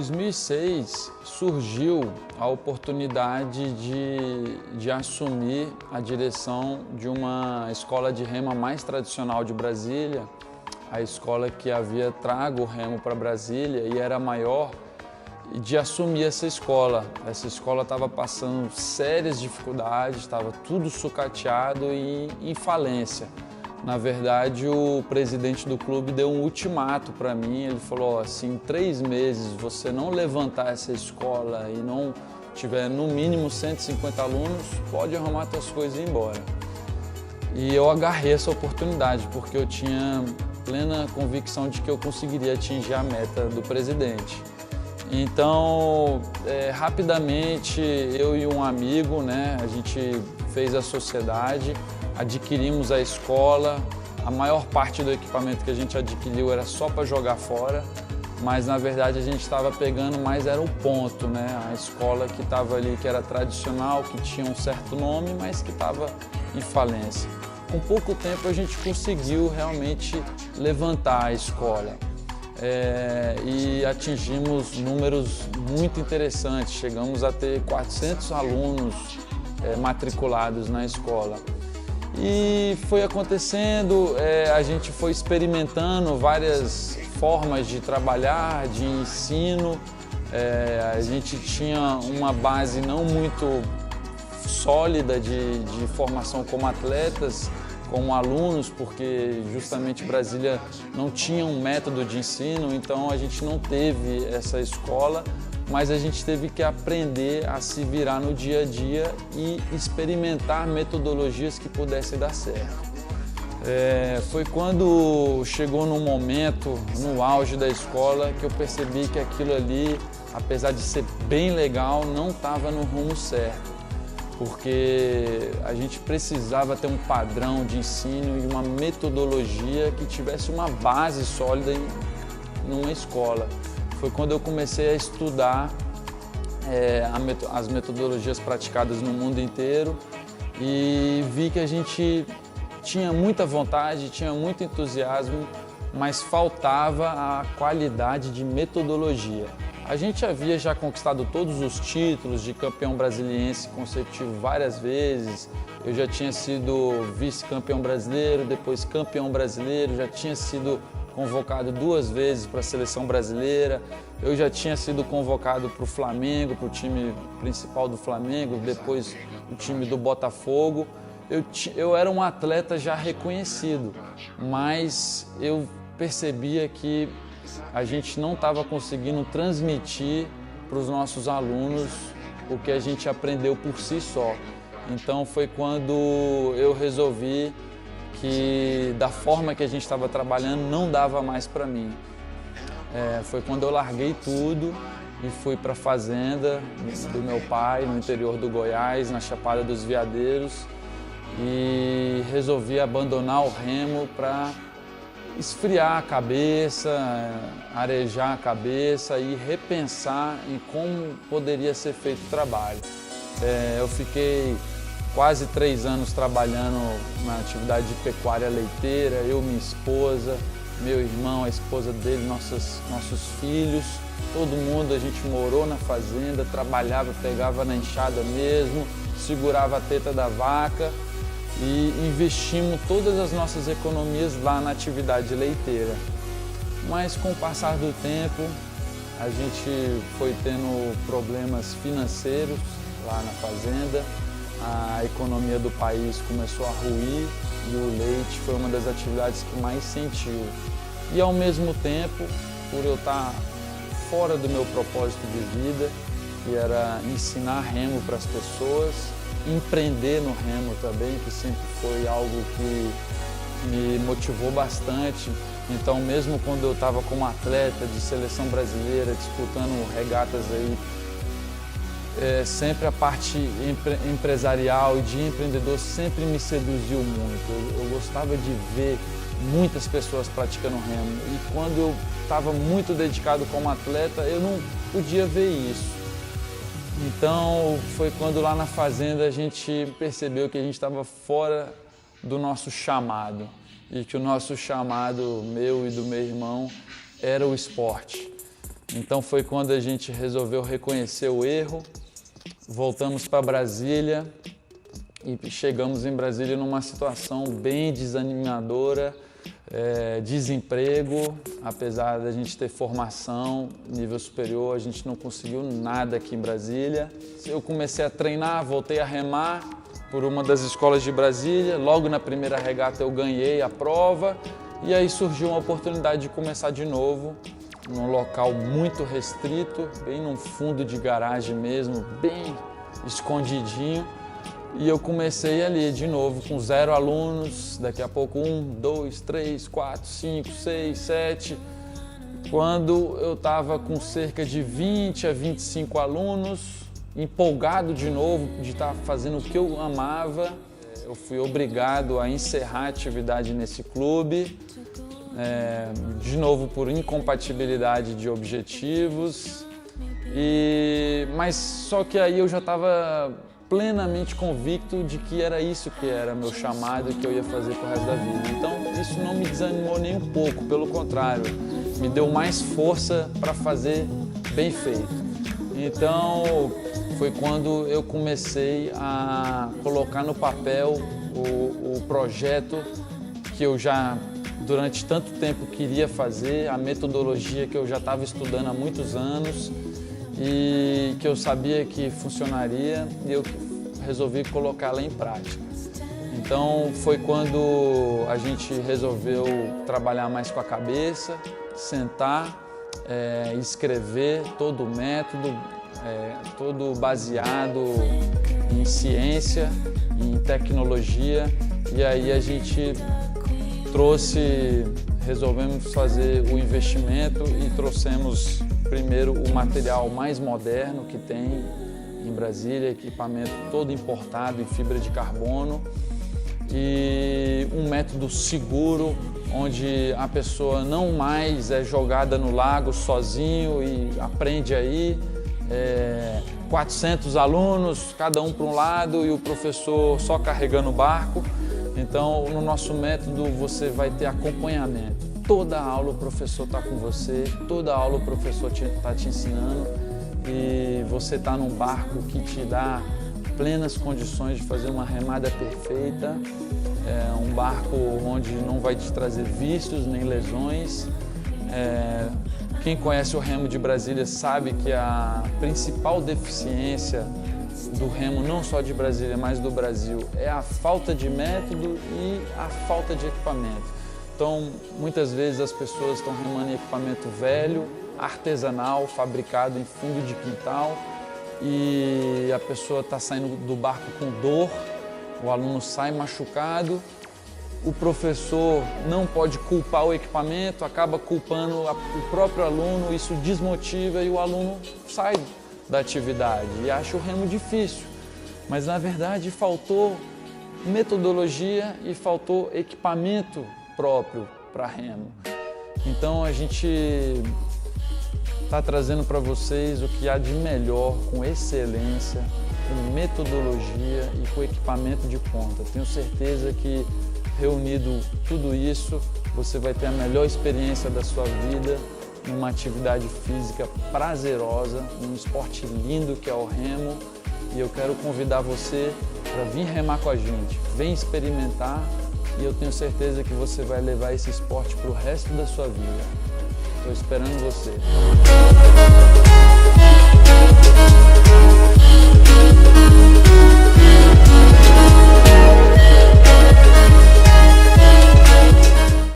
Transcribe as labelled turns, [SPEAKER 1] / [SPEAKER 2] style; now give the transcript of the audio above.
[SPEAKER 1] 2006 surgiu a oportunidade de assumir a direção de uma escola de remo mais tradicional de Brasília, a escola que havia trago o remo para Brasília e era maior, e de assumir essa escola. Essa escola estava passando sérias dificuldades, estava tudo sucateado e em falência. Na verdade, o presidente do clube deu um ultimato para mim, ele falou, ó, se em 3 meses você não levantar essa escola e não tiver no mínimo 150 alunos, pode arrumar suas coisas e ir embora. E eu agarrei essa oportunidade, porque eu tinha plena convicção de que eu conseguiria atingir a meta do presidente. Então, rapidamente, eu e um amigo, né, a gente fez a sociedade, adquirimos a escola. A maior parte do equipamento que a gente adquiriu era só para jogar fora, mas na verdade a gente estava pegando mais era o ponto, né? A escola que estava ali, que era tradicional, que tinha um certo nome, mas que estava em falência. Com pouco tempo a gente conseguiu realmente levantar a escola. E atingimos números muito interessantes, chegamos a ter 400 alunos matriculados na escola. E foi acontecendo, a gente foi experimentando várias formas de trabalhar, de ensino. A gente tinha uma base não muito sólida de formação como atletas, como alunos, porque justamente Brasília não tinha um método de ensino, então a gente não teve essa escola, mas a gente teve que aprender a se virar no dia a dia e experimentar metodologias que pudessem dar certo. Foi quando chegou num momento, no auge da escola, que eu percebi que aquilo ali, apesar de ser bem legal, não estava no rumo certo. Porque a gente precisava ter um padrão de ensino e uma metodologia que tivesse uma base sólida numa escola. Foi quando eu comecei a estudar as metodologias praticadas no mundo inteiro e vi que a gente tinha muita vontade, tinha muito entusiasmo, mas faltava a qualidade de metodologia. A gente havia já conquistado todos os títulos de campeão brasiliense consecutivo várias vezes. Eu já tinha sido vice-campeão brasileiro, depois campeão brasileiro, já tinha sido convocado 2 vezes para a seleção brasileira. Eu já tinha sido convocado para o Flamengo, para o time principal do Flamengo, depois o time do Botafogo. Eu era um atleta já reconhecido, mas eu percebia que a gente não estava conseguindo transmitir para os nossos alunos o que a gente aprendeu por si só. Então foi quando eu resolvi que da forma que a gente estava trabalhando não dava mais para mim. Foi quando eu larguei tudo e fui para a fazenda do meu pai, no interior do Goiás, na Chapada dos Veadeiros, e resolvi abandonar o remo para esfriar a cabeça, arejar a cabeça e repensar em como poderia ser feito o trabalho. Eu fiquei quase 3 anos trabalhando na atividade de pecuária leiteira, eu, minha esposa, meu irmão, a esposa dele, nossos filhos, todo mundo, a gente morou na fazenda, trabalhava, pegava na enxada mesmo, segurava a teta da vaca e investimos todas as nossas economias lá na atividade leiteira. Mas com o passar do tempo, a gente foi tendo problemas financeiros lá na fazenda, a economia do país começou a ruir e o leite foi uma das atividades que mais sentiu. E ao mesmo tempo, por eu estar fora do meu propósito de vida, que era ensinar remo para as pessoas, empreender no remo também, que sempre foi algo que me motivou bastante. Então, mesmo quando eu estava como atleta de seleção brasileira, disputando regatas aí, sempre a parte empresarial e de empreendedor sempre me seduziu muito. Eu gostava de ver muitas pessoas praticando remo e quando eu estava muito dedicado como atleta, eu não podia ver isso. Então, foi quando lá na fazenda a gente percebeu que a gente estava fora do nosso chamado e que o nosso chamado, meu e do meu irmão, era o esporte. Então foi quando a gente resolveu reconhecer o erro, voltamos para Brasília e chegamos em Brasília numa situação bem desanimadora, desemprego, apesar da gente ter formação, nível superior, a gente não conseguiu nada aqui em Brasília. Eu comecei a treinar, voltei a remar por uma das escolas de Brasília, logo na primeira regata eu ganhei a prova e aí surgiu uma oportunidade de começar de novo, num local muito restrito, bem no fundo de garagem mesmo, bem escondidinho. E eu comecei ali de novo com 0 alunos, daqui a pouco 1, 2, 3, 4, 5, 6, 7. Quando eu estava com cerca de 20 a 25 alunos, empolgado de novo de estar fazendo o que eu amava, eu fui obrigado a encerrar a atividade nesse clube, de novo por incompatibilidade de objetivos, mas só que aí eu já estava plenamente convicto de que era isso que era meu chamado e que eu ia fazer pro resto da vida. Então isso não me desanimou nem um pouco, pelo contrário, me deu mais força para fazer bem feito. Então foi quando eu comecei a colocar no papel o projeto que eu já durante tanto tempo queria fazer, a metodologia que eu já estava estudando há muitos anos e que eu sabia que funcionaria e eu resolvi colocá-la em prática. Então foi quando a gente resolveu trabalhar mais com a cabeça, sentar, escrever todo o método, todo baseado em ciência, em tecnologia, e aí a gente resolvemos fazer o investimento e trouxemos primeiro o material mais moderno que tem em Brasília, equipamento todo importado em fibra de carbono e um método seguro onde a pessoa não mais é jogada no lago sozinho e aprende aí, 400 alunos, cada um para um lado e o professor só carregando o barco. Então, no nosso método, você vai ter acompanhamento. Toda aula o professor está com você, toda aula o professor está te ensinando e você está num barco que te dá plenas condições de fazer uma remada perfeita, um barco onde não vai te trazer vícios nem lesões. Quem conhece o remo de Brasília sabe que a principal deficiência do remo, não só de Brasília, mas do Brasil, é a falta de método e a falta de equipamento. Então, muitas vezes as pessoas estão remando em equipamento velho, artesanal, fabricado em fundo de quintal, e a pessoa está saindo do barco com dor, o aluno sai machucado, o professor não pode culpar o equipamento, acaba culpando o próprio aluno, isso desmotiva e o aluno sai da atividade e acha o remo difícil, mas na verdade faltou metodologia e faltou equipamento próprio para remo. Então a gente está trazendo para vocês o que há de melhor, com excelência, com metodologia e com equipamento de ponta. Tenho certeza que reunido tudo isso, você vai ter a melhor experiência da sua vida numa atividade física prazerosa, num esporte lindo que é o remo, e eu quero convidar você para vir remar com a gente. Vem experimentar e eu tenho certeza que você vai levar esse esporte para o resto da sua vida. Estou esperando você.